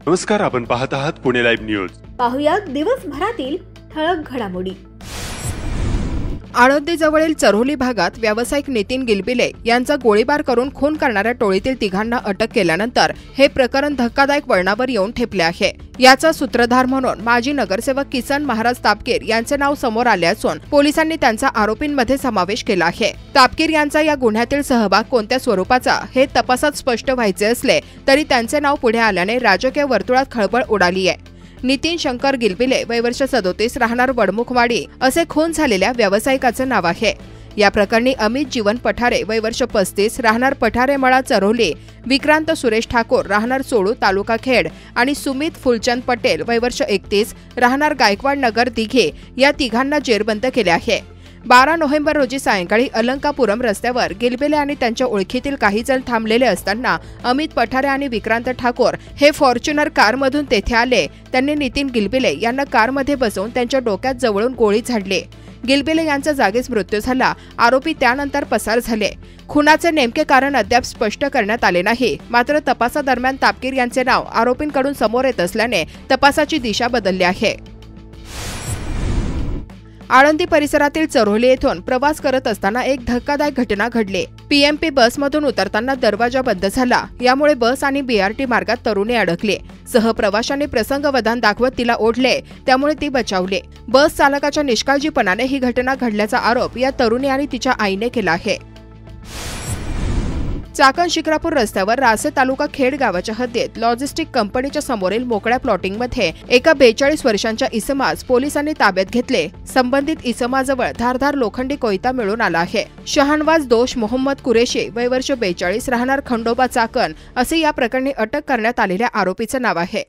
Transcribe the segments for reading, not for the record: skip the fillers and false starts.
नमस्कार, आपण पाहत आहात पुणे लाईव्ह न्यूज. पाहुयात दिवसभरातील ठळक घडामोडी. आळंदीजवळील चरोली भागात व्यावसायिक नितीन गिलबिले यांचा गोळीबार करून खून करणाऱ्या टोळीतील तिघांना अटक केल्यानंतर हे प्रकरण धक्कादायक वळणावर येऊन ठेपले आहे. याचा सूत्रधार म्हणून माजी नगरसेवक किसन महाराज तापकीर यांचे नाव समोर आले असून पोलिसांनी त्यांचा आरोपींमध्ये समावेश केला आहे. तापकीर यांचा या गुन्ह्यातील सहभाग कोणत्या स्वरूपाचा हे तपासात स्पष्ट व्हायचे असले तरी त्यांचे नाव पुढे आल्याने राजकीय वर्तुळात खळबळ उडाली आहे. नितीन शंकर गिलबिले वय वर्ष 37 राहणार वडमुखवाडी असे खून झालेल्या व्यावसायिकाचे नाव आहे. या प्रकरणी अमित जीवन पठारे वय वर्ष 35 राहणार पठारेमळा चरोली, विक्रांत सुरेश ठाकूर राहणार सोळू तालुका खेड आणि सुमित फुलचंद पटेल वय वर्ष 31 राहणार गायकवाड नगर दिघे या तिघांना जेरबंद केले आहे. 12 नोव्हेंबर रोजी सायंकाळी अलंकापुरम रस्त्यावर गिलबिले आणि त्यांच्या ओळखीतील काही जण थांबलेले असताना अमित पठारे आणि विक्रांत ठाकूर हे फॉर्च्युनर कारमधून तेथे आले. त्यांनी नितीन गिलबिले यांना कारमध्ये बसवून त्यांच्या डोक्यात जवळून गोळी झाडली. गिलबिले यांचा जागीच मृत्यू झाला. आरोपी त्यानंतर पसार झाले. खुनाचे नेमके कारण अद्याप स्पष्ट करण्यात आले नाही. मात्र तपासादरम्यान तापकीर यांचे नाव आरोपींकडून समोर येत असल्याने तपासाची दिशा बदलली आहे. आळंदी परिसरातील चरोली येथून प्रवास करत असताना एक धक्कादायक घटना घडली. पीएमपी बसमधून उतरताना दरवाजा बंद झाला. यामुळे बस आणि बीआरटी मार्गात तरुणी अडकली. सहप्रवाशांनी प्रसंगवधान दाखवत तिला ओढले, त्यामुळे ती बचावली. बस चालकाच्या निष्काळजीपणाने ही घटना घडल्याचा आरोप या तरुणी आणि तिच्या आईने केला आहे. चाकण शिक्रापूर रस्त्यावर रासे तालुका खेड गावाच्या हद्दीत लॉजिस्टिक कंपनीच्या समोरील मोकळ्या प्लॉटिंगमध्ये एका 42 वर्षांच्या इसमास पोलिसांनी ताब्यात घेतले. संबंधित इसमाजवळ धारधार लोखंडी कोयता मिळून आला आहे. शहानवाज दोष मोहम्मद कुरेशी वय वर्ष 42 राहणार खंडोबा चाकण असे या प्रकरणी अटक करण्यात आलेल्या आरोपीचे नाव आहे.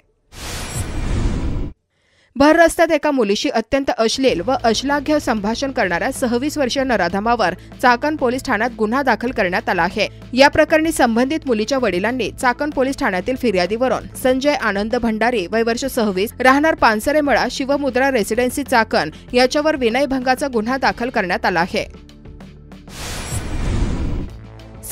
भर रस्त्यात एका मुलीशी अत्यंत अश्लील व अश्लाघ्य संभाषण करणाऱ्या 26 वर्षीय नराधमावर चाकण पोलीस ठाण्यात गुन्हा दाखल करण्यात आला आहे. या प्रकरणी संबंधित मुलीच्या वडिलांनी चाकण पोलीस ठाण्यातील फिर्यादीवरून संजय आनंद भंडारी वय वर्ष 26 राहणार पानसरेमळा शिवमुद्रा रेसिडेन्सी चाकण याच्यावर विनयभंगाचा गुन्हा दाखल करण्यात आला आहे.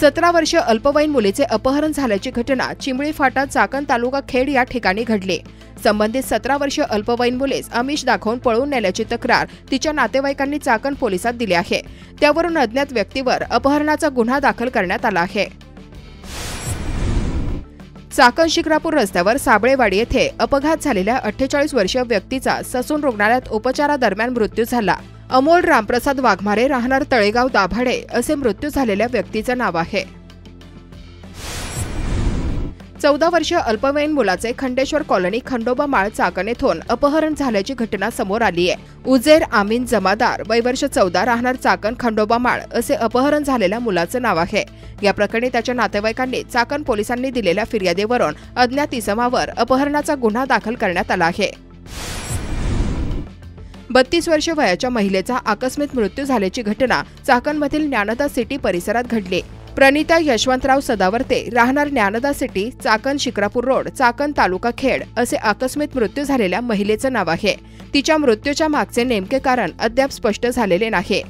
17 वर्षीय अल्पवयीन मुलीचे अपहरण झाल्याची घटना चिंबळी फाटा चाकण तालुका खेड या ठिकाणी घडली. संबंधित 17 वर्षीय अल्पवयीन मुलीस आमिष दाखवून पळून नेल्याची तक्रार तिच्या नातेवाईकांनी चाकण पोलिसात दिली आहे. त्यावरून अज्ञात व्यक्तीवर अपहरणाचा गुन्हा दाखल करण्यात आला आहे. चाकण शिक्रापूर रस्त्यावर साबळेवाडी येथे अपघात झालेल्या 48 वर्षीय व्यक्तीचा ससून रुग्णालयात उपचारादरम्यान मृत्यू झाला. अमोल रामप्रसाद वाघमारे राहणार तळेगाव दाभाडे असे मृत्यू झालेल्या व्यक्तीचे नाव आहे. 14 वर्षीय अल्पवयीन मुलाचे खंडेश्वर कॉलनी खंडोबा माळ चाकण येथून अपहरण झाल्याची घटना समोर आली आहे. उजेर आमीन जमादार वय वर्ष 14 राहणार चाकण खंडोबा माळ असे अपहरण झालेल्या मुलाचे नाव आहे. या प्रकरणी त्याच्या नातेवाईकांनी चाकण पोलिसांनी दिलेल्या फिर्यादीवरून अज्ञात इसमावर अपहरणाचा गुन्हा दाखल करण्यात आला आहे. 32 वर्ष वयाच्या महिलेचा आकस्मिक मृत्यू झाल्याची घटना चाकणमधील ज्ञानदा सिटी परिसरात घडली. प्रणिता यशवंतराव सदावर्ते राहणार ज्ञानदा सिटी चाकण शिक्रापूर रोड चाकण तालुका खेड असे आकस्मिक मृत्यू झालेल्या महिलेचे नाव आहे. तिच्या मृत्यूच्या मागचे नेमके कारण अद्याप स्पष्ट झालेले नाही.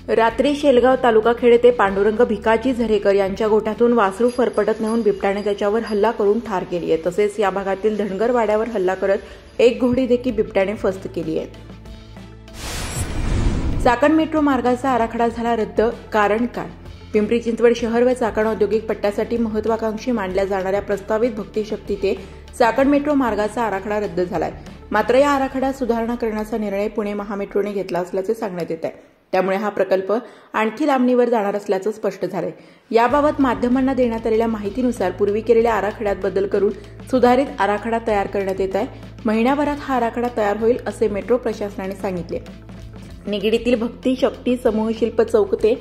रात्री शेलगाव तालुका खेड येथे पांडुरंग भिकाजी झरेकर यांच्या गोठ्यातून वासरू फरफटत नेऊन बिबट्याने त्याच्यावर हल्ला करून ठार केली आहे. तसेच या भागातील धनगर वाड्यावर हल्ला करत एक घोडी देखील बिबट्याने फस्त केली आहे. चाकण मेट्रो मार्गाचा आराखडा झाला रद्द, कारण काय? पिंपरी चिंचवड शहर व चाकण औद्योगिक पट्ट्यासाठी महत्वाकांक्षी मानल्या जाणाऱ्या प्रस्तावित भक्तिशक्ती ते चाकण मेट्रो मार्गाचा आराखडा रद्द झालाय. मात्र या आराखड्यात सुधारणा करण्याचा निर्णय पुणे महामेट्रोने घेतला असल्याचे सांगण्यात येत आहे. त्यामुळे हा प्रकल्प आणखी लांबणीवर जाणार असल्याचं स्पष्ट झालंय. याबाबत माध्यमांना देण्यात आलेल्या माहितीनुसार पूर्वी केलेल्या आराखड्यात बदल करून सुधारित आराखडा तयार करण्यात येत आहे. महिन्याभरात हा आराखडा तयार होईल असे मेट्रो प्रशासनाने सांगितले. निगडीतील भक्ती शक्ती समूह शिल्प चौक ते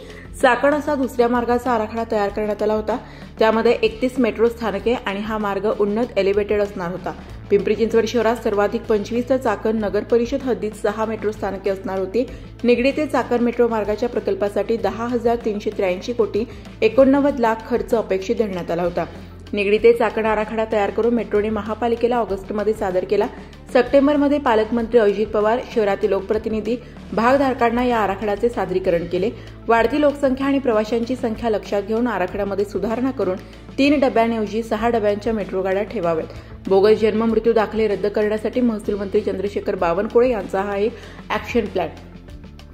चाकण असा दुसऱ्या मार्गाचा आराखडा तयार करण्यात आला होता. त्यामध्ये 31 मेट्रो स्थानके आणि हा मार्ग उन्नत एलिव्हेटेड असणार होता. पिंपरी चिंचवड शहरात सर्वाधिक 25 तर चाकण नगर परिषद हद्दीत 6 मेट्रो स्थानके असणार होती. निगडी ते चाकण मेट्रो मार्गाच्या प्रकल्पासाठी 10,383 कोटी 89 लाख खर्च अपेक्षित धरण्यात आला होता. निगडी ते चाकण आराखडा तयार करून मेट्रोने महापालिकेला ऑगस्टमध्ये सादर केला. सप्टेंबरमध्ये पालकमंत्री अजित पवार, शहरातील लोकप्रतिनिधी, भागधारकांना या आराखड्याचे सादरीकरण केले. वाढती लोकसंख्या आणि प्रवाशांची संख्या लक्षात घेऊन आराखड्यामध्ये सुधारणा करून 3 डब्यांऐवजी 6 डब्यांच्या मेट्रो गाड्या ठेवाव्यात. बोगस जन्म मृत्यू दाखले रद्द करण्यासाठी महसूल मंत्री चंद्रशेखर बावनकुळे यांचा हा एक ॲक्शन प्लॅन.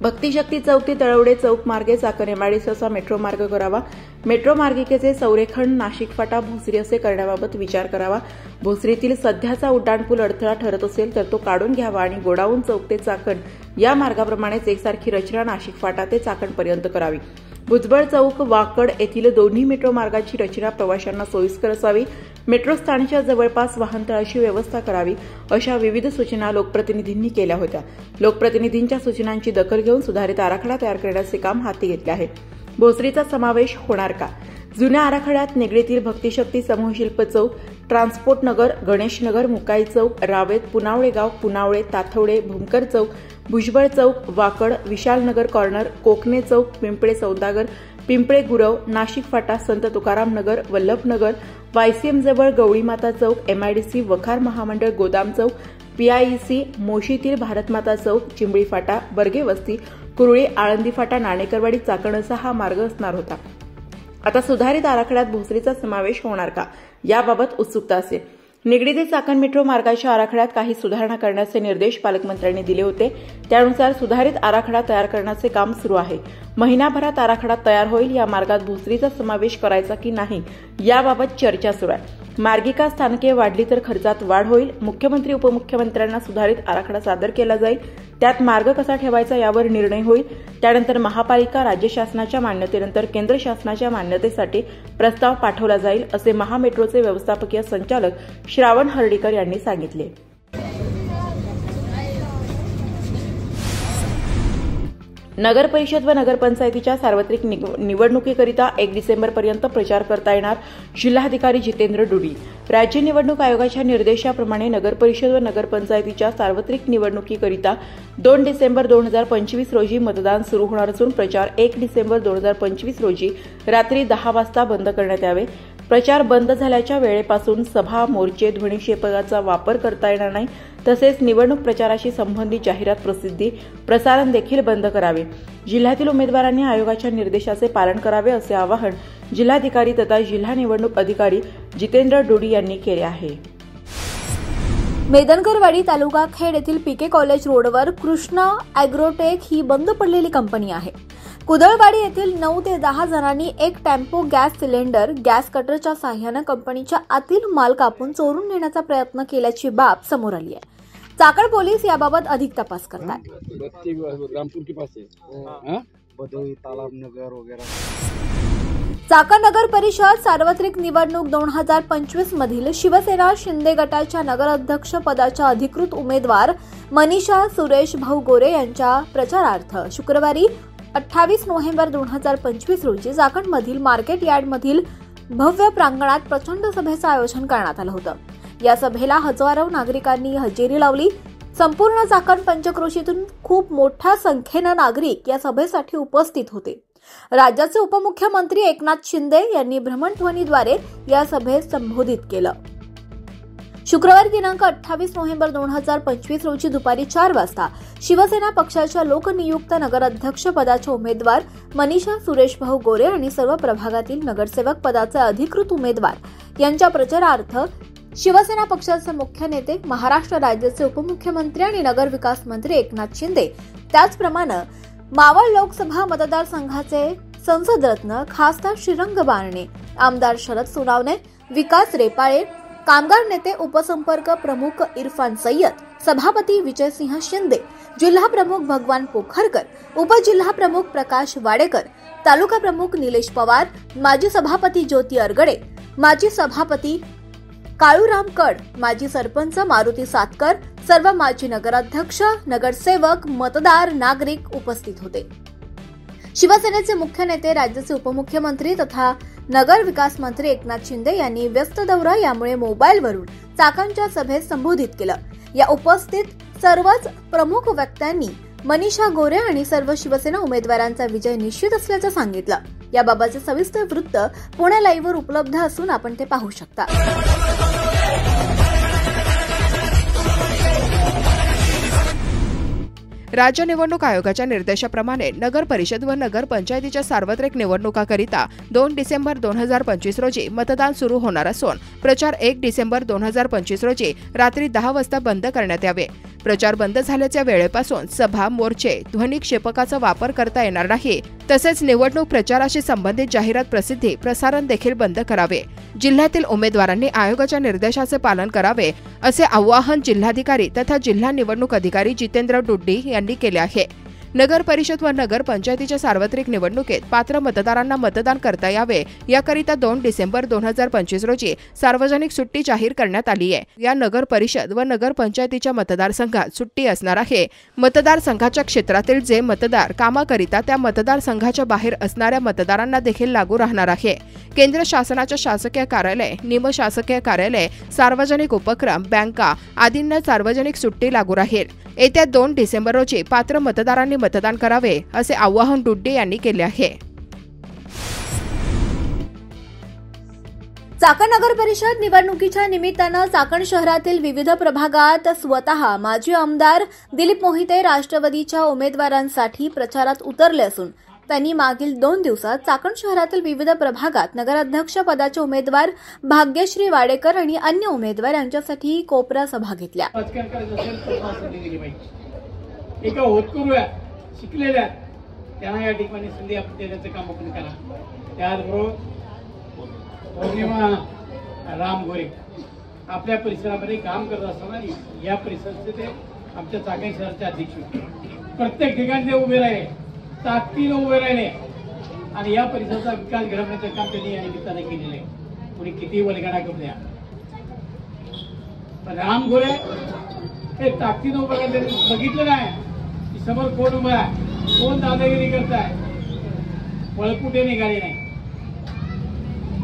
भक्तिशक्ती चौक ते तळवडे चौक मार्गे चाकण एमआयडीसी असा मेट्रो मार्ग करावा. मेट्रो मार्गिकेचे संरेखन नाशिक फाटा भोसरी असे करण्याबाबत विचार करावा. भोसरीतील सध्याचा उड्डाणपूल अडथळा ठरत असेल तर तो काढून घ्यावा आणि गोडाऊन चौक ते चाकण या मार्गाप्रमाणेच एकसारखी रचना नाशिक फाटा ते चाकणपर्यंत करावी. भुजबळ चौक वाकड येथील दोन्ही मेट्रो मार्गाची रचना प्रवाशांना सोयीस्कर असावी. मेट्रो स्थानकाच्या जवळपास वाहनतळाची व्यवस्था करावी. अशा विविध सूचना लोकप्रतिनिधींनी केल्या होत्या. लोकप्रतिनिधींच्या सूचनांची दखल घेऊन सुधारित आराखडा तयार करण्याचे काम हाती घेतले आहे. भोसरीचा समावेश होणार का? जुन्या आराखड्यात निगडीतील भक्तिशक्ती समूह शिल्प चौक, ट्रान्सपोर्ट नगर, गणेश नगर, मुकाई चौक, रावेत, पुनावळे गाव, पुनावळे, ताथवडे, भूमकर चौक, भुजबळ चौक, वाकड, विशाल नगर कॉर्नर, कोकणे चौक, पिंपळे सौदागर, पिंपळे गुरव, नाशिक फाटा, संत तुकाराम नगर, वल्लभनगर, वायसीएम जवळ गवळीमाता चौक, एमआयडीसी, वखार महामंडळ गोदाम चौक, पीआयईसी, मोशीतील भारतमाता चौक, चिंबळी फाटा, बर्गे वस्ती, कुरळी, आळंदी फाटा, नाणेकरवाडी, चाकण असा हा मार्ग असणार होता. आता सुधारित आराखड्यात भोसरीचा समावेश होणार का याबाबत उत्सुकता असेल. निगडी ते चाकण मेट्रो मार्गाच्या आराखड्यात काही सुधारणा करण्याचे निर्देश पालकमंत्र्यांनी दिले होते. त्यानुसार सुधारित आराखडा तयार करण्याचे काम सुरू आहे. महिनाभरात आराखडा तयार होईल. या मार्गात भोसरीचा समावेश करायचा की नाही याबाबत चर्चा सुरू आहे. मार्गिका स्थानके वाढली तर खर्चात वाढ होईल. मुख्यमंत्री उपमुख्यमंत्र्यांना सुधारित आराखडा सादर केला जाईल. त्यात मार्ग कसा ठेवायचा यावर निर्णय होईल. त्यानंतर महापालिका राज्य शासनाच्या मान्यतेनंतर केंद्र शासनाच्या मान्यतेसाठी प्रस्ताव पाठवला जाईल असे महामेट्रोचे व्यवस्थापकीय संचालक श्रावण हर्डीकर यांनी सांगितले. नगर परिषद व नगरपंचायतीच्या सार्वत्रिक निवडणुकीकरिता 1 डिसेंबरपर्यंत प्रचार करता येणार. जिल्हाधिकारी जितेंद्र डुडी. राज्य निवडणूक आयोगाच्या निर्देशाप्रमाणे नगर परिषद व नगरपंचायतीच्या सार्वत्रिक निवडणुकीकरिता 2 डिसेंबर 2025 रोजी मतदान सुरू होणार असून प्रचार 1 डिसेंबर 2025 रोजी रात्री 10 वाजता बंद करण्यात यावे. प्रचार बंद झाल्याच्या वेळेपासून सभा, मोर्चे, ध्वनिक्षेपकाचा वापर करता येणार नाही. तसेच निवडणूक प्रचाराशी संबंधित जाहिरात प्रसिद्धी, प्रसारण देखील बंद करावे. जिल्ह्यातील उमेदवारांनी आयोगाच्या निर्देशाचे पालन करावे असे आवाहन जिल्हाधिकारी तथा जिल्हा निवडणूक अधिकारी जितेंद्र डोडी यांनी केले आहे. मेदनकरवाडी तालुका खेड येथील पीके कॉलेज रोडवर कृष्णा अॅग्रोटेक ही बंद पडलेली कंपनी आहे. कुदळवाडी येथील 9 ते 10 जणांनी एक टेम्पो गॅस सिलेंडर गॅस कटरच्या साहाय्याने कंपनीच्या आतील माल कापून चोरून नेण्याचा प्रयत्न केल्याची बाब समोर आली आहे. चाकण पोलीस याबाबत अधिक तपास करतात. चाकण नगर परिषद सार्वत्रिक निवडणूक 2025 मधील शिवसेना शिंदे गटाच्या नगराध्यक्ष पदाच्या अधिकृत उमेदवार मनीषा सुरेश भाऊ गोरे यांच्या प्रचारार्थ शुक्रवारी 28 नोव्हेंबर 2025 रोजी चाकणमधील मार्केट यार्डमधील भव्य प्रांगणात प्रचंड सभेचं आयोजन करण्यात आलं होतं. या सभेला हजारो नागरिकांनी हजेरी लावली. संपूर्ण चाकण पंचक्रोशीतून खूप मोठ्या संख्येनं नागरिक या सभेसाठी उपस्थित होते. राज्याचे उपमुख्यमंत्री एकनाथ शिंदे यांनी भ्रमणध्वनीद्वारे या सभेस संबोधित केलं. शुक्रवारी दिनांक 28 नोव्हेंबर 2025 रोजी दुपारी 4 वाजता शिवसेना पक्षाच्या लोकनियुक्त नगराध्यक्ष पदाचे उमेदवार मनीषा सुरेश भाऊ गोरे आणि सर्व प्रभागातील नगरसेवक पदाचे अधिकृत उमेदवार यांच्या प्रचारार्थ शिवसेना पक्षाचे मुख्य नेते, महाराष्ट्र राज्याचे उपमुख्यमंत्री आणि नगर विकास मंत्री एकनाथ शिंदे, त्याचप्रमाणे मावळ लोकसभा मतदारसंघाचे संसदरत्न खासदार श्रीरंग बारणे, आमदार शरद सोनावणे, विकास रेपाळे, कामगार नेते उपसंपर्क प्रमुख इरफान सय्यद, सभापती विजयसिंह शिंदे, जिल्हा प्रमुख भगवान पोखरकर, उपजिल्हा प्रमुख प्रकाश वाडेकर, तालुका प्रमुख निलेश पवार, माजी सभापती ज्योती अरगडे, माजी सभापती काळूराम कड, माजी सरपंच मारुती सातकर, सर्व माजी नगराध्यक्ष, नगरसेवक, मतदार, नागरिक उपस्थित होते. शिवसेनेचे मुख्य नेते, राज्याचे उपमुख्यमंत्री तथा नगर विकास मंत्री एकनाथ शिंदे यांनी व्यस्त दौरा यामुळे मोबाईलवरून चाकणच्या सभेत संबोधित केलं. या उपस्थित सर्वच प्रमुख वक्त्यांनी मनीषा गोरे आणि सर्व शिवसेना उमेदवारांचा विजय निश्चित असल्याचं सांगितलं. याबाबतचे सविस्तर वृत्त पुणे लाईव्हवर उपलब्ध असून आपण ते पाहू शकता. राज्य निवडणूक आयोगाच्या निर्देशाप्रमाणे नगर परिषद व नगर पंचायतीच्या सार्वत्रिक निवडणुकाकरिता 2 डिसेंबर 2025 रोजी मतदान सुरू होणार असून प्रचार 1 डिसेंबर 2025 रोजी रात्री 10 वाजता बंद करण्यात यावे। प्रचार बंद झाल्याच्या वेळेपासून सभा, मोर्चे, ध्वनिक्षेपकाचा वापर करता येणार नाही। तसेच निवडणूक प्रचाराशी संबंधित जाहिरात प्रसिद्धी, प्रसारण देखील बंद करावे। जिल्ह्यातील उमेदवारांनी आयोगाच्या निर्देशाचे पालन करावे असे आवाहन जिल्हाधिकारी तथा जिल्हा निवडणूक अधिकारी जितेंद्र डुड्डी यांनी केले आहे। नगर परिषद व नगर पंचायतीच्या सार्वत्रिक निवडणुकीत पात्र मतदारांना मतदान करता यावे याकरिता 2 डिसेंबर 2025 रोजी सार्वजनिक सुट्टी जाहीर करण्यात आली आहे। या नगर परिषद व नगर पंचायतीच्या मतदारसंघात सुट्टी असणार आहे। मतदारसंघाच्या क्षेत्रातील जे मतदार कामाकरिता त्या मतदारसंघाच्या बाहेर असणाऱ्या मतदारांना देखील लागू राहणार आहे। केंद्र शासनाच्या शासकीय कार्यालय, निमशासकीय कार्यालय, सार्वजनिक उपक्रम, बँका आदींना सार्वजनिक सुट्टी लागू राहील। येत्या 2 डिसेंबर रोजी पात्र मतदारांनी मतदान करावे असे आवाहन डुड्डी यांनी केले आहे। चाकण नगर परिषद निवडणुकीच्या निमित्तानं चाकण शहरातील विविध प्रभागात स्वतः माजी आमदार दिलीप मोहिते राष्ट्रवादीच्या उमेदवारांसाठी प्रचारात उतरले असून त्यांनी मागील 2 दिवसात चाकण शहरातील विविध प्रभागात नगराध्यक्ष पदाचे उमेदवार भाग्यश्री वाडेकर आणि अन्य उमेदवार यांच्यासाठी कोपरा सभा घेतल्या। एका होतकरूया शिकलेल्या त्यांना या ठिकाणी संधी आपण देण्याचं काम आपण करा। त्याचबरोबर पौर्णिमा राम गोरे आपल्या परिसरामध्ये काम करत असताना या परिसराचे ते आमच्या चाकण शहराचे अध्यक्ष होते। प्रत्येक ठिकाणी ते उभे राहिले, ताकदीने उभे राहिले आणि या परिसराचा विकास घडवण्याचं काम त्यांनी या निमित्ताने केलेलं आहे। कोणी किती वलगाडा करू द्या, पण राम गोरे हे ताकदीने उभं राहिले, बघितलं नाही की समोर कोण उभा आहे, कोण दादागिरी करताय, पळपुटे निघाले नाही,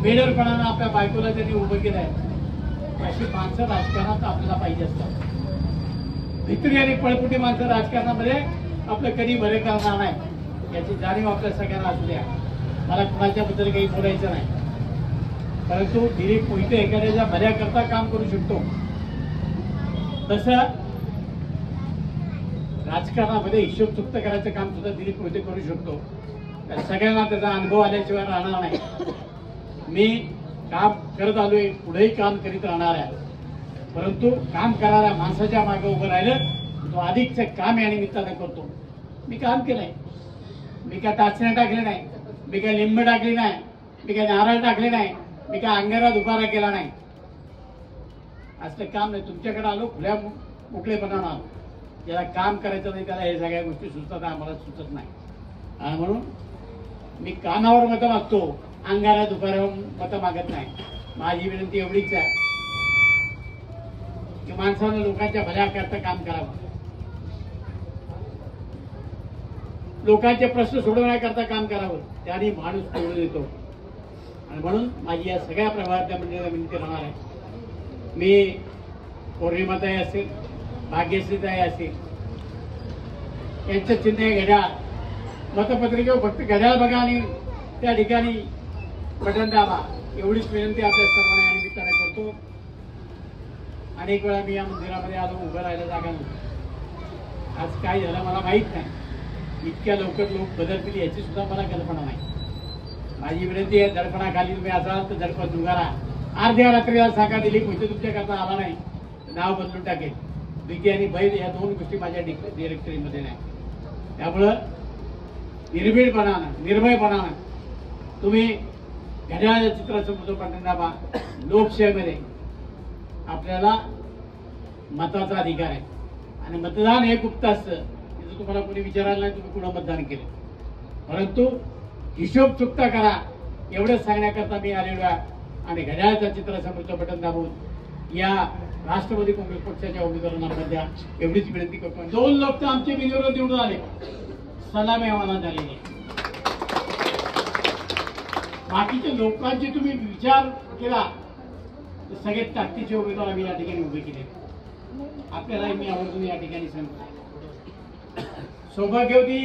बेडरपणानं आपल्या बायकोला त्यांनी उभं केलं आहे। अशी माणसं राजकारणात आपल्याला पाहिजे असतात। भित्री आणि पळपुटी माणसं राजकारणामध्ये आपलं कधी बरे करणार नाही याची जाणीव आपल्या सगळ्यांना असू द्या। मला कुणाच्याबद्दल काही बोलायचं नाही, परंतु दिलीप मोहिते एखाद्याच्या भल्याकरता काम करू शकतो, तसं राजकारणामध्ये हिशोब चुक्त करायचं काम सुद्धा दिलीप मोहिते करू शकतो। सगळ्यांना त्याचा अनुभव आल्याशिवाय राहणार नाही। मी काम करत आलोय, पुढेही काम करीत राहणार आहे, परंतु काम करणाऱ्या माणसाच्या मागे उभं राहिलं तो अधिकचं काम या निमित्तानं करतो। मी काम केलंय, मी काय टाचण्या टाकले नाही, मी काय लिंब टाकली नाही, मी काय नारळ टाकले नाही, मी काय अंगारात उभारा केला नाही, असलं काम नाही। तुमच्याकडे आलो खुल्या मोकळेपणानं, ज्याला काम करायचं नाही त्याला हे सगळ्या गोष्टी सुचतात, आम्हाला सुचत नाही। आणि म्हणून मी कामावर मतं मागतो, अंगारात उभारावर मतं मागत नाही। माझी विनंती एवढीच आहे की माणसानं लोकांच्या भल्याकरता काम करावं, लोकांचे प्रश्न सोडवण्याकरता काम करावं, त्याने माणूस निवडून येतो। आणि म्हणून माझी या सगळ्या प्रभागातल्या मंडळीला विनंती राहणार आहे, मी पौर्णिमाताई असेल, भाग्यश्रीताई असेल, यांचं चिन्ह आहे घड्याळ। मतपत्रिकेवर फक्त घड्याळ बघा आणि त्या ठिकाणी बटन दाबा, एवढीच विनंती आपल्या सर्वांना या निमित्ताने करतो। अनेक वेळा मी या मंदिरामध्ये आलो, उभं राहायला जागा नव्हती। आज काय झालं मला माहीत नाही, इतक्या लवकर लोक बदलतील याची सुद्धा मला कल्पना नाही। माझी विनंती आहे, दडपणाखाली तुम्ही असाल तर दडपण दुगारा। अर्ध्या रात्रीला सांगा दिलीप मोहिते तुमच्याकरता आला नाही, नाव बदलून टाकेल। भीती आणि बैल या 2 गोष्टी माझ्या डिरेक्टरीमध्ये नाही। त्यामुळं निर्भीडपणानं, निर्भयपणानं तुम्ही घड्याळाच्या चित्रासमोर बटन दाबा। लोकशाहीमध्ये आपल्याला मताचा अधिकार आहे आणि मतदान हे गुप्त असतं, तिथं तुम्हाला कोणी विचारायला नाही तुम्ही कुणा मतदान केलं, परंतु हिशोब चुकता करा एवढंच सांगण्याकरता मी आलेलो आहे। आणि घड्याळाच्या चित्रासमोरचं बटन दाबून या राष्ट्रवादी काँग्रेस पक्षाच्या उमेदवारांना मत द्या एवढीच विनंती करतो। 2 लोक तर आमचे बिनविरोध निवडून आले, सलामी आव्हानात झालेली आहे। बाकीच्या लोकांचे तुम्ही विचार केला तर सगळे ताकदीचे उमेदवार आम्ही या ठिकाणी उभे केले। आपल्याला मी आवर्जून या ठिकाणी सांगतो, सौभाग्यवती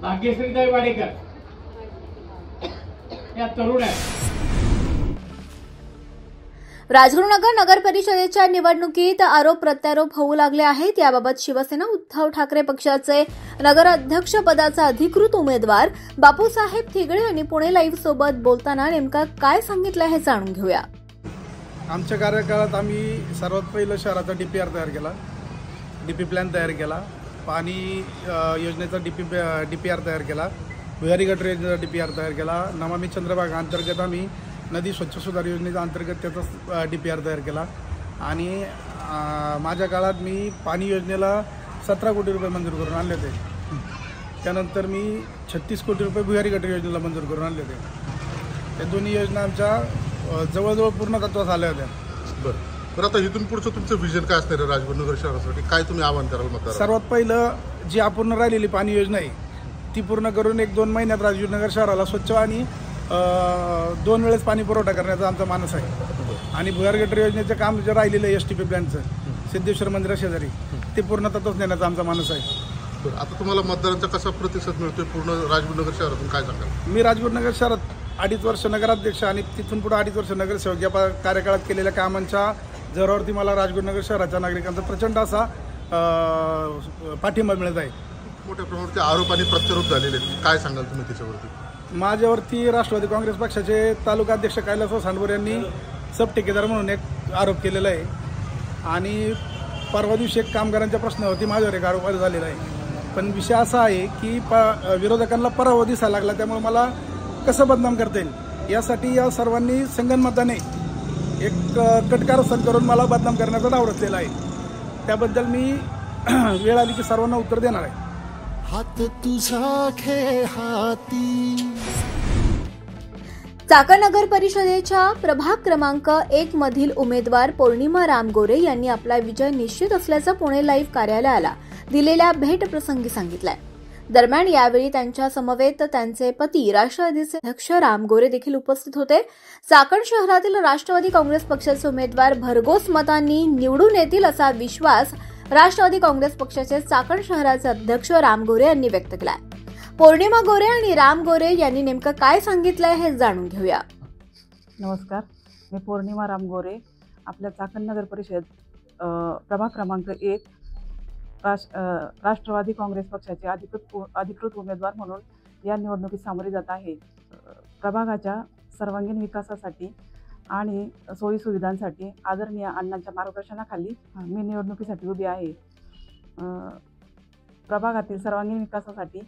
भाग्यश्रीताई वाडेकर या तरुण आहेत। राजगुरुनगर नगर परिषदेच्या निवडणुकीत आरोप प्रत्यारोप होऊ लागले आहेत. याबाबत शिवसेना उद्धव ठाकरे पक्षाचे नगराध्यक्ष पदाचा अधिकृत उमेदवार बापूसाहेब थिगळे यांनी पुणे लाईव्ह सोबत बोलताना नेमका काय सांगितलं हे जाणून घेऊया. आमच्या कार्यकाळात आम्ही सर्वात पहिलं शहराचा डीपीआर तयार केला, डीपी प्लॅन तयार केला, पाणी योजनेचा डीपीआर तयार केला, भुयारी गटर योजनेचा डीपीआर तयार केला, नमामि चंद्रभागा अंतर्गत आम्ही नदी स्वच्छ सुधार योजनेच्या अंतर्गत त्याचा डीपीआर तयार केला आणि माझ्या काळात मी पाणी योजनेला 17 कोटी रुपये मंजूर करून आणले होते. त्यानंतर मी 36 कोटी रुपये भुयारी गटर योजनेला मंजूर करून आणले होते. त्या दोन्ही योजना आमच्या जवळजवळ पूर्णत्वास आल्या होत्या. बरं, आता इथून पुढचं तुमचं विजन काय असणार आहे राजगुरुनगर शहरासाठी? काय तुम्ही आवाहन कराल मतदारांना? सर्वात पहिलं जी अपूर्ण राहिलेली पाणी योजना आहे ती पूर्ण करून 1-2 महिन्यात राजगुरुनगर शहराला स्वच्छ आणि 2 वेळेस पाणी पुरवठा करण्याचा आमचा मानस आहे. आणि भुयारी गटर योजनेचं काम जे राहिलेलं आहे STP प्लॅनचं सिद्धेश्वर मंदिरा शेजारी ते पूर्णत्वास नेण्याचा आमचा मानस आहे. बरं, आता तुम्हाला मतदारांचा कसा प्रतिसाद मिळतोय पूर्ण राजगुरुनगर शहरातून काय सांगाल? मी राजगुरुनगर शहरात 2.5 वर्ष नगराध्यक्ष आणि तिथून पुढे 2.5 वर्ष नगरसेवक या कार्यकाळात केलेल्या कामांच्या जोरावरती मला राजगुरुनगर शहराच्या नागरिकांचा प्रचंड असा पाठिंबा मिळत आहे. मोठ्या प्रमाणात आरोप आणि प्रत्यारोप झालेले आहेत, काय सांगाल तुम्ही त्याच्यावरती? माझ्यावरती राष्ट्रवादी काँग्रेस पक्षाचे तालुका अध्यक्ष कैलासराव सांडभोर यांनी सब ठेकेदार म्हणून एक आरोप केलेला आहे आणि परवा दिवशी एक कामगारांच्या प्रश्नावरती माझ्यावर एक आरोप झालेला आहे. पण विषय असा आहे की विरोधकांना पराभव दिसायला लागला, त्यामुळे मला कसं बदनाम करता येईल यासाठी या सर्वांनी संगनमताने एक कटकारस्थान करून मला बदनाम करण्याचा डाव रचलेला आहे. त्याबद्दल मी वेळ आली की सर्वांना उत्तर देणार आहे. हात तुझा खे हाती. चाकण नगर परिषदेच्या प्रभाग क्रमांक 1 मधील उमेदवार पौर्णिमा रामगोरे यांनी आपला विजय निश्चित असल्याचं पुणे लाईव्ह कार्यालयाला दिलेल्या भेट प्रसंगी सांगितलंय. दरम्यान यावेळी त्यांच्या समवेत त्यांचे पती राष्ट्रवादीचे अध्यक्ष राम गोरे देखील उपस्थित होते. चाकण शहरातील राष्ट्रवादी काँग्रेस पक्षाचे उमेदवार भरघोस मतांनी निवडून येतील असा विश्वास राष्ट्रवादी काँग्रेस पक्षाचे चाकण शहराचे अध्यक्ष राम गोरे यांनी व्यक्त केलाय. पौर्णिमा गोरे आणि राम गोरे यांनी नेमकं काय सांगितलंय हे जाणून घेऊया. नमस्कार, मी पौर्णिमा राम गोरे, आपल्या चाकण नगर परिषद प्रभाग क्रमांक 1 राष्ट्रवादी काँग्रेस पक्षाचे अधिकृत उमेदवार म्हणून या निवडणुकीत सामोरे जात आहे. प्रभागाच्या सर्वांगीण विकासासाठी आणि सोयीसुविधांसाठी आदरणीय अण्णांच्या मार्गदर्शनाखाली मी निवडणुकीसाठी उभी आहे. प्रभागातील सर्वांगीण विकासासाठी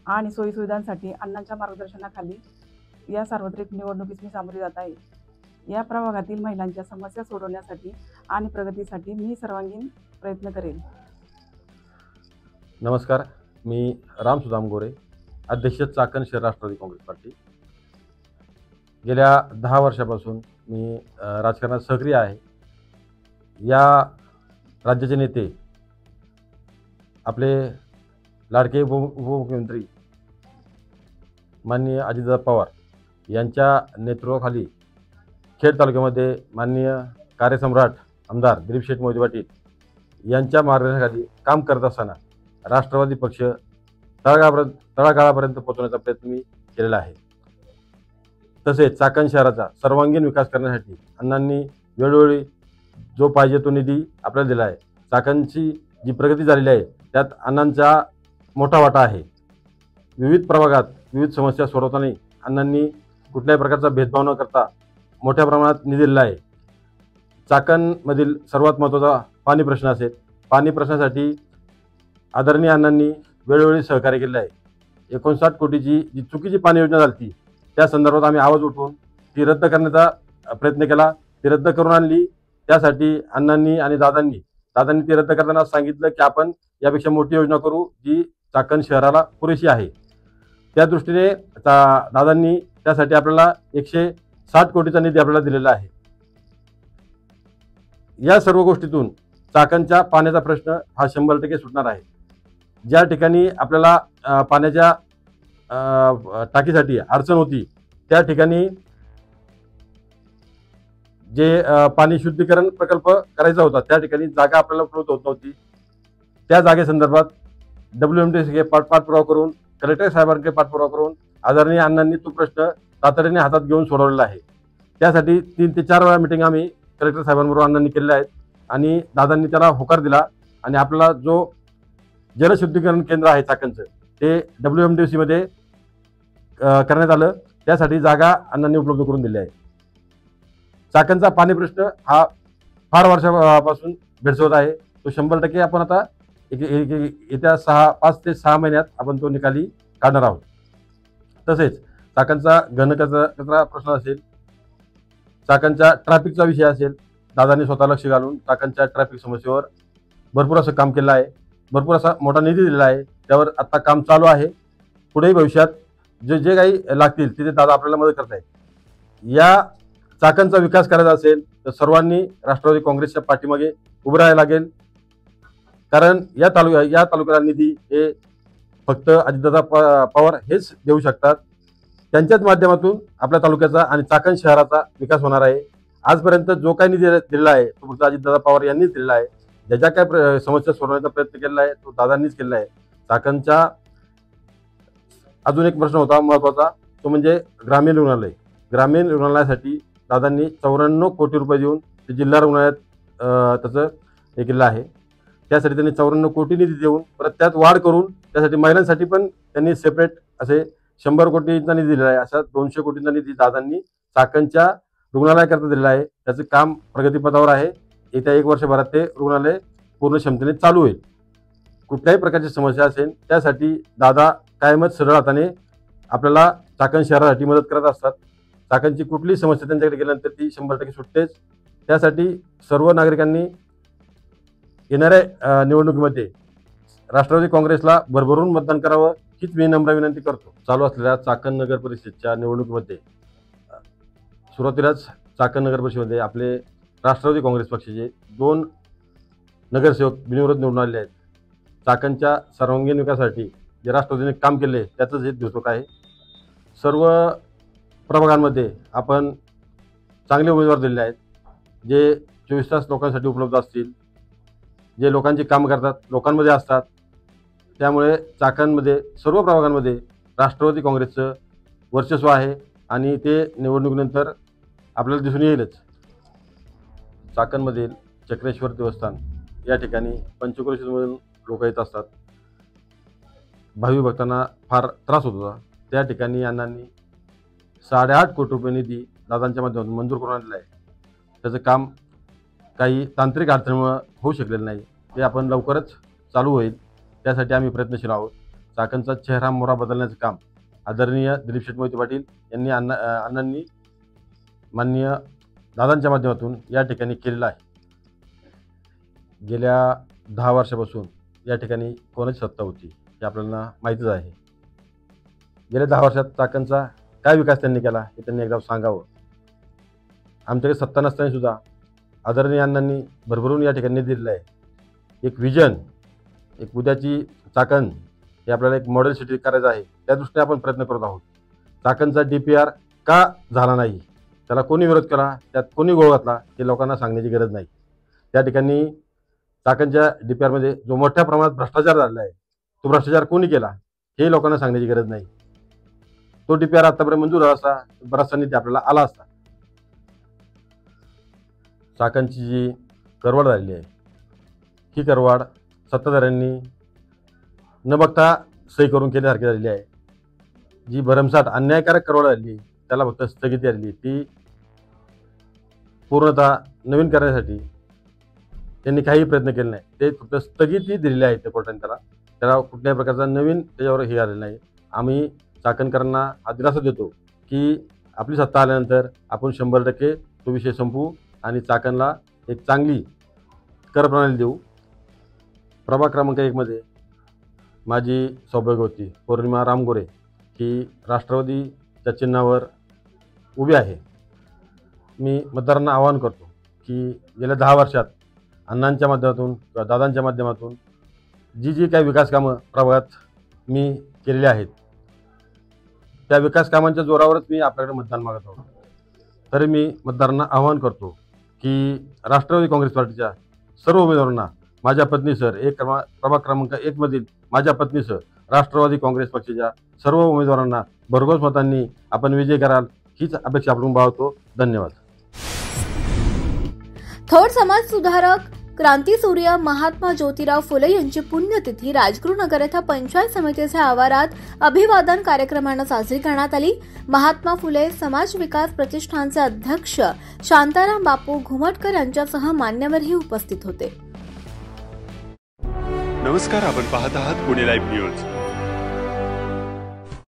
आणि सोयीसुविधांसाठी अण्णांच्या मार्गदर्शनाखाली या सार्वत्रिक निवडणुकीस मी सामोरी जात आहे. या प्रभागातील महिलांच्या समस्या सोडवण्यासाठी आणि प्रगतीसाठी मी सर्वांगीण प्रयत्न करेन. नमस्कार, मी राम सुदाम गोरे, अध्यक्ष चाकण शहर राष्ट्रवादी काँग्रेस पार्टी. गेल्या 10 वर्षापासून मी राजकारणात सक्रिय आहे. या राज्याचे नेते आपले लाडके उपमुख्यमंत्री माननीय अजितदादा पवार यांच्या नेतृत्वाखाली खेड तालुक्यामध्ये माननीय कार्यसम्राट आमदार दिलीप शेठ मोहिते पाटील यांच्या मार्गदर्शनाखाली काम करत असताना राष्ट्रवादी पक्ष तळागाळापर्यंत पोहोचवण्याचा प्रयत्न मी केलेला आहे. तसेच चाकण शहराचा सर्वांगीण विकास करण्यासाठी अण्णांनी वेळोवेळी जो पाहिजे तो निधी आपल्याला दिला आहे. चाकणची जी प्रगती झालेली आहे त्यात अण्णांचा मोठा वाटा आहे. विविध प्रभागात विविध समस्या सोडवताना अण्णांनी कुठल्याही प्रकारचा भेदभाव न करता मोठ्या प्रमाणात निधी दिलेला आहे. चाकणमधील सर्वात महत्त्वाचा पाणी प्रश्न असेल, पाणी प्रश्नासाठी आदरणीय अण्णांनी वेळोवेळी सहकार्य केले आहे. 59 कोटीची जी चुकीची पाणी योजना झाली त्या संदर्भात आम्ही आवाज उठवून ती रद्द करण्याचा प्रयत्न केला. ती रद्द करून आणली. त्यासाठी अण्णांनी आणि दादांनी ती रद्द करताना सांगितलं की आपण यापेक्षा मोठी योजना करू जी चाकण शहराला पुरेशी आहे. त्या दृष्टीने दादांनी त्यासाठी आपल्याला 160 कोटीचा निधी आपल्याला दिलेला आहे. या सर्व गोष्टीतून चाकणच्या पाण्याचा प्रश्न हा 100% सुटणार आहे. ज्या ठिकाणी आपल्याला पाण्याच्या टाकीसाठी अडचण होती त्या ठिकाणी जे पाणी शुद्धीकरण प्रकल्प करायचा होता त्या ठिकाणी जागा आपल्याला उपलब्ध होत नव्हती. त्या जागेसंदर्भात WMDC पाठपुरावा करून कलेक्टर साहेबांकडे पाठपुरावा करून आदरणीय अण्णांनी तो प्रश्न तातडीने हातात घेऊन सोडवलेला आहे. त्यासाठी 3 ते 4 वेळा मिटिंग आम्ही कलेक्टर साहेबांबरोबर अण्णांनी केलेल्या आहेत आणि दादांनी त्याला होकार दिला आणि आपल्याला जो जलशुद्धीकरण केंद्र आहे चाकणचं ते WMDC मध्ये करण्यात आलं. त्यासाठी जागा अण्णांनी उपलब्ध करून दिली आहे. चाकणचा पाणी प्रश्न हा फार वर्षापासून भेडसावत आहे. तो 100% आपण आता येत्या 5 ते 6 महिन्यात आपण तो निकाली काढणार आहोत. तसेच चाकणचा घनकचरा प्रश्न असेल, चाकणच्या ट्रॅफिकचा विषय असेल, दादांनी स्वतः लक्ष घालून चाकणच्या ट्रॅफिक समस्येवर भरपूर असं काम केलं आहे. भरपूर असा मोठा निधी दिलेला आहे. त्यावर आता काम चालू आहे. पुढेही भविष्यात जे काही लागतील तिथे दादा आपल्याला मदत करत आहेत. या चाकणचा विकास करायचा असेल तर सर्वांनी राष्ट्रवादी काँग्रेसच्या पाठीमागे उभं राहायला लागेल. कारण या तालुक्याला निधी हे फक्त अजितदादा पवार हेच देऊ शकतात. त्यांच्याच माध्यमातून आपल्या तालुक्याचा आणि चाकण शहराचा विकास होणार आहे. आजपर्यंत जो काही निधी दिलेला आहे तो फक्त अजितदादा पवार यांनीच दिलेला आहे. ज्या काय समस्या सोडवण्याचा प्रयत्न केलेला आहे तो दादांनीच केलेला आहे. चाकणच्या अजून एक प्रश्न होता महत्त्वाचा, तो म्हणजे ग्रामीण रुग्णालय. ग्रामीण रुग्णालयासाठी दादांनी 94 कोटी रुपये देऊन ते जिल्हा रुग्णालयात त्याचं हे केलं आहे. त्यासाठी त्यांनी 94 कोटी निधी देऊन परत त्यात वाढ करून त्यासाठी महिलांसाठी पण त्यांनी सेपरेट असे 100 कोटींचा निधी दिलेला आहे. अशा 200 कोटींचा निधी दादांनी चाकणच्या रुग्णालयाकरता दिलेला आहे. त्याचं काम प्रगतीपथावर आहे. येत्या 1 वर्षभरात ते रुग्णालय पूर्ण क्षमतेने चालू होईल. कुठल्याही प्रकारची समस्या असेल त्यासाठी दादा कायमच सरळ हाताने आपल्याला चाकण शहरासाठी मदत करत असतात. चाकणची कुठलीही समस्या त्यांच्याकडे गेल्यानंतर ती 100% सुटतेच. त्यासाठी सर्व नागरिकांनी येणाऱ्या निवडणुकीमध्ये राष्ट्रवादी काँग्रेसला भरभरून मतदान करावं हीच मी नम्र विनंती करतो. चालू असलेल्या चाकण नगर परिषदेच्या निवडणुकीमध्ये सुरुवातीलाच चाकण नगर परिषदेमध्ये आपले राष्ट्रवादी काँग्रेस पक्षाचे 2 नगरसेवक बिनविरोध निवडून आलेले आहेत. चाकणच्या सर्वांगीण विकासासाठी जे राष्ट्रवादीने काम केले त्याचंच हे द्योतक आहे. सर्व प्रभागांमध्ये आपण चांगले उमेदवार दिलेले आहेत जे 24 तास लोकांसाठी उपलब्ध असतील, जे लोकांची कामं करतात, लोकांमध्ये असतात. त्यामुळे चाकणमध्ये सर्व प्रभागांमध्ये राष्ट्रवादी काँग्रेसचं वर्चस्व आहे आणि ते निवडणुकीनंतर आपल्याला दिसून येईलच. चाकणमधील चक्रेश्वर देवस्थान या ठिकाणी पंचक्रोशीमधून लोक येत असतात. भावी भक्तांना फार त्रास होत होता. त्या ठिकाणी अण्णांनी 8.5 कोटी रुपये निधी दादांच्या माध्यमातून मंजूर करून आणलेला आहे. त्याचं काम काही तांत्रिक अडचणीमुळे होऊ शकलेलं नाही. ते आपण लवकरच चालू होईल. त्यासाठी आम्ही प्रयत्नशील आहोत. चाकणचा चेहरा मोहरा बदलण्याचं काम आदरणीय दिलीप शेठ मोहिते पाटील यांनी अण्णांनी माननीय दादांच्या माध्यमातून या ठिकाणी केलेलं आहे. गेल्या 10 वर्षापासून या ठिकाणी कोणाची सत्ता होती हे आपल्याला माहितीच आहे. गेल्या 10 वर्षात चाकणचा काय विकास त्यांनी केला हे त्यांनी एकदा सांगावं. आमच्याकडे सत्ता नसताना सुद्धा आदरणीय अण्णांनी भरभरून या ठिकाणी दिलेलं आहे. एक विजन, एक उद्याची चाकण हे आपल्याला एक मॉडेल सिटी करायचं आहे. त्या दृष्टीने आपण प्रयत्न करत आहोत. चाकणचा DPR का झाला नाही, त्याला कोणी विरोध केला, त्यात कोणी गोळ घातला हे लोकांना सांगण्याची गरज नाही. त्या ठिकाणी चाकणच्या DPRमध्ये जो मोठ्या प्रमाणात भ्रष्टाचार झालेला आहे तो भ्रष्टाचार कोणी केला हे लोकांना सांगण्याची गरज नाही. तो DPR आतापर्यंत मंजूर झाला असता, बराचसा निधी आपल्याला आला असता. चाकणची जी करवाढ झालेली आहे ही करवाढ सत्ताधाऱ्यांनी न बघता सही करून केल्यासारखी झालेली आहे. जी भरमसाठ अन्यायकारक करवाढ झाली त्याला फक्त स्थगिती आलेली, ती पूर्णतः नवीन करण्यासाठी त्यांनी काही प्रयत्न केले नाही. ते फक्त स्थगिती दिलेली आहे त्या कोर्टाने. त्याला कुठल्याही प्रकारचा नवीन त्याच्यावर हे आलेलं नाही. आम्ही चाकणकरांना हा दिलासा देतो की आपली सत्ता आल्यानंतर आपण 100% तो विषय संपवू आणि चाकणला एक चांगली कर प्रणाली देऊ. प्रभाग क्रमांक 1 मध्ये माझी सौभाग्यवती पौर्णिमा रामगोरे ही राष्ट्रवादीच्या चिन्हावर उभी आहे. मी मतदारांना आवाहन करतो की गेल्या 10 वर्षात अण्णांच्या माध्यमातून किंवा दादांच्या माध्यमातून जी काही विकास कामं प्रभागात मी केलेली आहेत त्या विकास कामांच्या जोरावरच मी आपल्याकडे मतदान मागत आहोत. तरी मी मतदारांना आवाहन करतो की राष्ट्रवादी काँग्रेस पार्टीच्या सर्व उमेदवारांना माझ्या पत्नीसह प्रभाग क्रमांक 1 मधील माझ्या पत्नीसह राष्ट्रवादी काँग्रेस पक्षाच्या सर्व उमेदवारांना भरघोस मतांनी आपण विजय कराल हीच अपेक्षा आपण बाळगतो. धन्यवाद. थोर समाज सुधारक क्रांतीसूर्य महात्मा ज्योतिराव फुले यांची पुण्यतिथी राजगुरुनगर येथे पंचायत समितीच्या आवारात अभिवादन कार्यक्रमाने साजरी करण्यात आली. महात्मा फुले समाज विकास प्रतिष्ठानचे अध्यक्ष शांताराम बापू घुमटकर यांच्यासह मान्यवरही उपस्थित होते. नमस्कार, आपण पाहत आहात पुणे लाईव्ह न्यूज.